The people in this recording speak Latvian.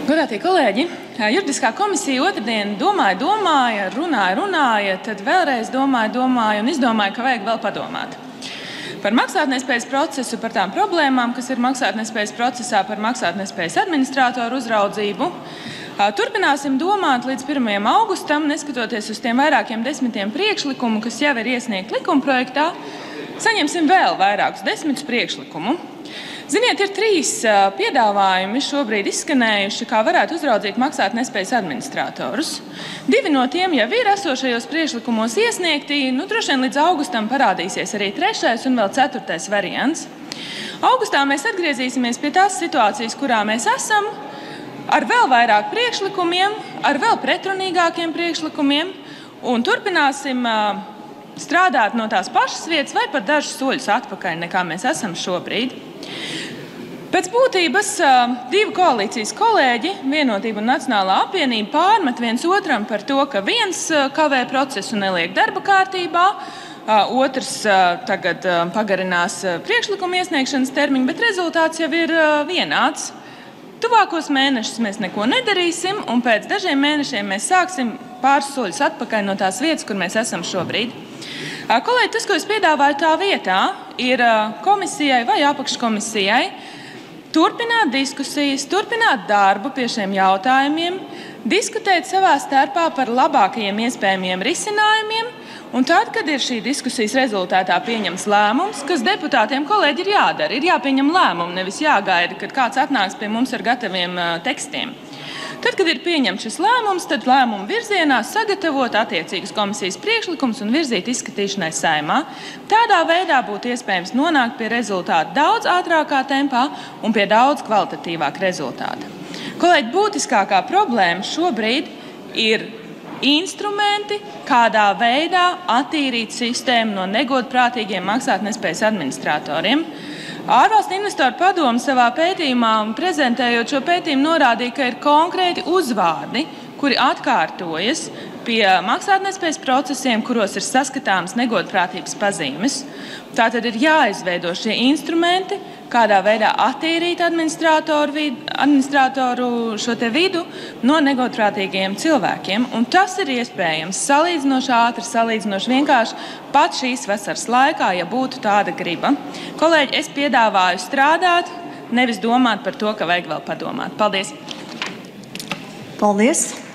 Godātie kolēģi, juridiskā komisija otrdien domāja, runāja, tad vēlreiz domāja un izdomāja, ka vajag vēl padomāt. Par maksātnespējas procesu, par tām problēmām, kas ir maksātnespējas procesā, par maksātnespējas administratoru uzraudzību. Turpināsim domāt līdz 1. augustam, neskatoties uz tiem vairākiem desmitiem priekšlikumu, kas jau ir iesniegti likumprojektā, saņemsim vēl vairākus desmitus priekšlikumu. Ziniet, ir 3 piedāvājumi šobrīd izskanējuši, kā varētu uzraudzīt maksātnespējas administratorus. 2 no tiem jau ir esošajos priekšlikumos iesniegti, droši vien līdz augustam parādīsies arī 3. un vēl 4. variants. Augustā mēs atgriezīsimies pie tās situācijas, kurā mēs esam, ar vēl vairāk priekšlikumiem, ar vēl pretrunīgākiem priekšlikumiem, un turpināsim strādāt no tās pašas vietas vai pat dažus soļus atpakaļ, nekā mēs esam šobrīd. Pēc būtības 2 koalīcijas kolēģi, Vienotība un Nacionālā apvienība, pārmet viens otram par to, ka viens kavē procesu neliek darba kārtībā, otrs tagad pagarinās priekšlikumu iesniegšanas termiņu, bet rezultāts jau ir vienāds. Tuvākos mēnešus mēs neko nedarīsim, un pēc dažiem mēnešiem mēs sāksim pāris soļus atpakaļ no tās vietas, kur mēs esam šobrīd. Kolēģi, tas, ko es piedāvāju tā vietā, ir komisijai vai apakškomisijai turpināt diskusijas, turpināt darbu pie šiem jautājumiem, diskutēt savā starpā par labākajiem iespējamiem risinājumiem, un tad, kad ir šī diskusijas rezultātā pieņems lēmums, kas deputātiem, kolēģi, ir jādara, ir jāpieņem lēmumu, nevis jāgaida, kad kāds atnāks pie mums ar gataviem tekstiem. Tad, kad ir pieņemts šis lēmums, tad lēmumu virzienā sagatavot attiecīgas komisijas priekšlikums un virzīt izskatīšanai Saeimā. Tādā veidā būtu iespējams nonākt pie rezultāta daudz ātrākā tempā un pie daudz kvalitatīvāka rezultāta. Kolēģi, būtiskākā problēma šobrīd ir instrumenti, kādā veidā attīrīt sistēmu no negodprātīgiem maksātnespējas administratoriem. Ārvalstu investoru padome savā pētījumā, prezentējot šo pētījumu, norādīja, ka ir konkrēti uzvārdi, kuri atkārtojas pie maksātnespējas procesiem, kuros ir saskatāmas negodprātības pazīmes. Tātad ir jāizveido šie instrumenti, kādā veidā attīrīt administratoru šo te vidu no negodprātīgiem cilvēkiem. Un tas ir iespējams salīdzinoši ātri, salīdzinoši vienkārši pat šīs vasaras laikā, ja būtu tāda griba. Kolēģi, es piedāvāju strādāt, nevis domāt par to, ka vajag vēl padomāt. Paldies! Paldies!